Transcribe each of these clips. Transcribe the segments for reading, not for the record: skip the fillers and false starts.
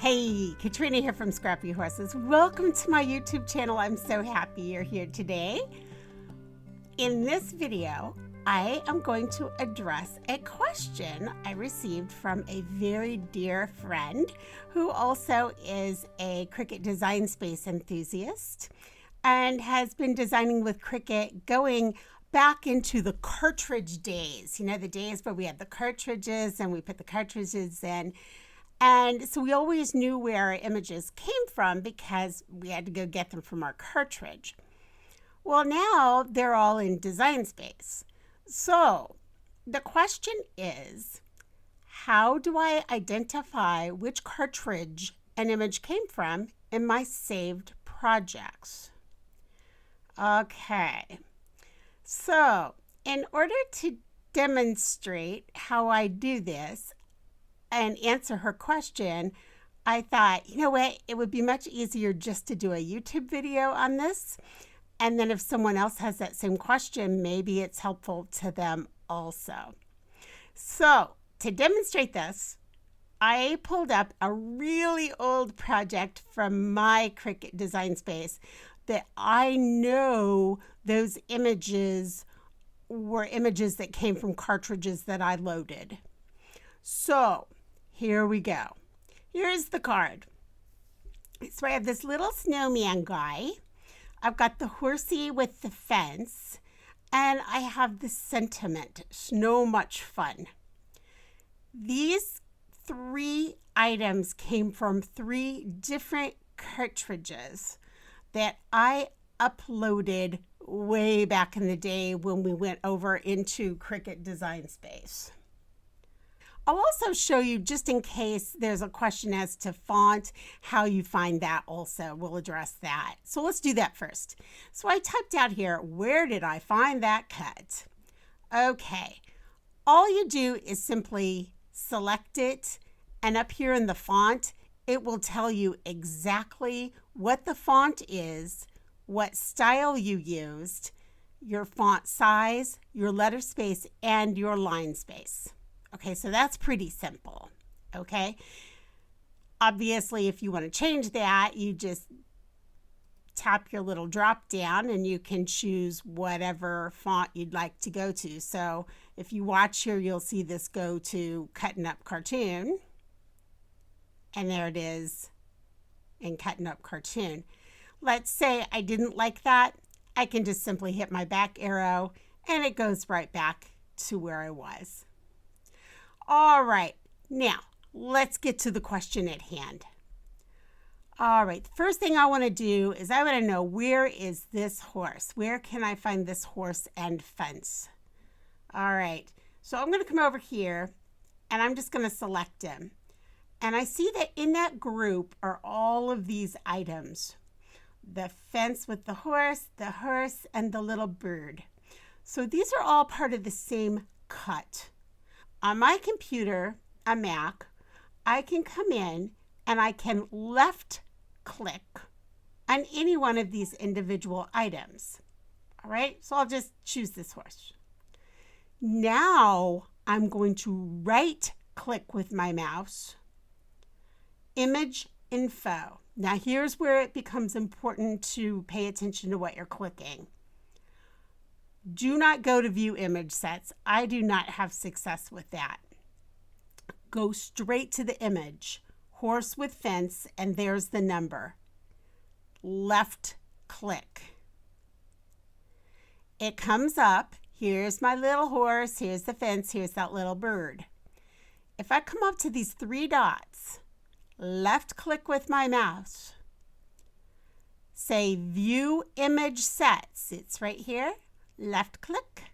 Hey, Katrina here from Scrappy Horses. Welcome to my YouTube channel. I'm so happy you're here today. In this video, I am going to address a question I received from a very dear friend who also is a Cricut Design Space enthusiast and has been designing with Cricut going back into the cartridge days. You know, the days where we had the cartridges and we put the cartridges in. And so we always knew where our images came from because we had to go get them from our cartridge. Well, now they're all in Design Space. So the question is, how do I identify which cartridge an image came from in my saved projects? Okay, so in order to demonstrate how I do this and answer her question, I thought, you know what, it would be much easier just to do a YouTube video on this. And then if someone else has that same question, maybe it's helpful to them also. So to demonstrate this, I pulled up a really old project from my Cricut Design Space that I know those images were images that came from cartridges that I loaded. So here we go. Here's the card. So I have this little snowman guy. I've got the horsey with the fence, and I have the sentiment, snow much fun. These three items came from three different cartridges that I uploaded way back in the day when we went over into Cricut Design Space. I'll also show you, just in case there's a question as to font, how you find that also. We'll address that. So let's do that first. So I typed out here, where did I find that cut? Okay, all you do is simply select it, and up here in the font, it will tell you exactly what the font is, what style you used, your font size, your letter space, and your line space. Okay, so that's pretty simple, okay? Obviously, if you want to change that, you just tap your little drop down and you can choose whatever font you'd like to go to. So if you watch here, you'll see this go to Cutting Up Cartoon. And there it is in Cutting Up Cartoon. Let's say I didn't like that. I can just simply hit my back arrow and it goes right back to where I was. All right, now let's get to the question at hand. All right, the first thing I want to do is I want to know, where is this horse? Where can I find this horse and fence? All right, so I'm going to come over here and I'm just going to select him. And I see that in that group are all of these items. The fence with the horse, and the little bird. So these are all part of the same cut. On my computer, a Mac, I can come in and I can left click on any one of these individual items. All right, so I'll just choose this horse. Now I'm going to right click with my mouse, image info. Now here's where it becomes important to pay attention to what you're clicking. Do not go to view image sets. I do not have success with that. Go straight to the image, horse with fence, and there's the number. Left click. It comes up. Here's my little horse, here's the fence, here's that little bird. If I come up to these three dots, left click with my mouse, say view image sets, it's right here. Left click.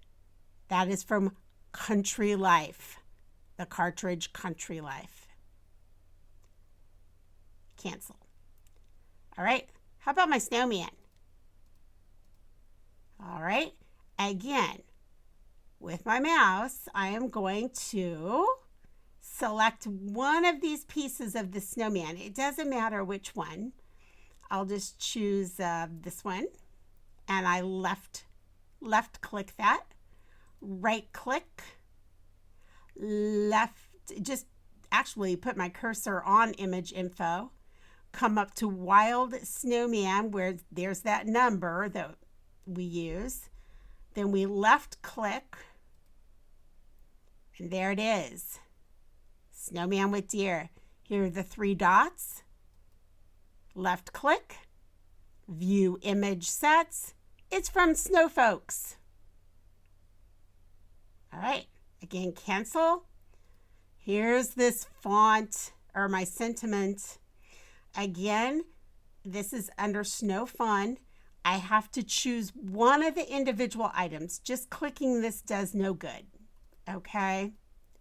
That is from Country Life, the cartridge Country Life. Cancel. All right, how about my snowman? All right, again, with my mouse, I am going to select one of these pieces of the snowman. It doesn't matter which one. I'll just choose this one, and I left click that, right click, left, just actually put my cursor on image info, come up to Wild Snowman where there's that number that we use. Then we left click, and there it is. Snowman with deer. Here are the 3 dots. Left click, view image sets. It's from Snowfolks. All right, again, cancel. Here's this font or my sentiment. Again, this is under Snow Fun. I have to choose one of the individual items. Just clicking this does no good, okay?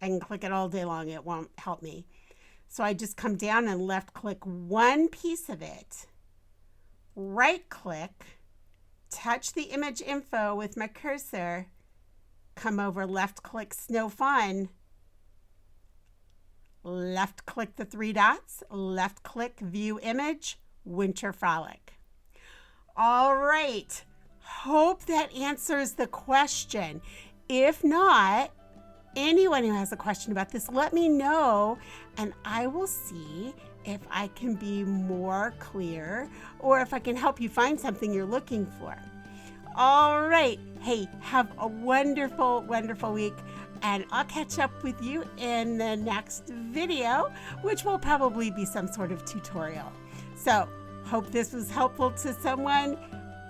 I can click it all day long. It won't help me. So I just come down and left click one piece of it. Right click, touch the image info with my cursor, come over, left click Snow Fun, left click the 3 dots, left click view image, Winter Frolic. All right, hope that answers the question. If not, anyone who has a question about this, let me know and I will see if I can be more clear or if I can help you find something you're looking for. All right, hey, have a wonderful, wonderful week, and I'll catch up with you in the next video, which will probably be some sort of tutorial. So, hope this was helpful to someone,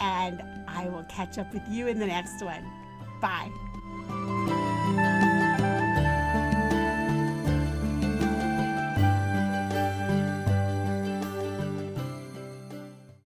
and I will catch up with you in the next one. Bye.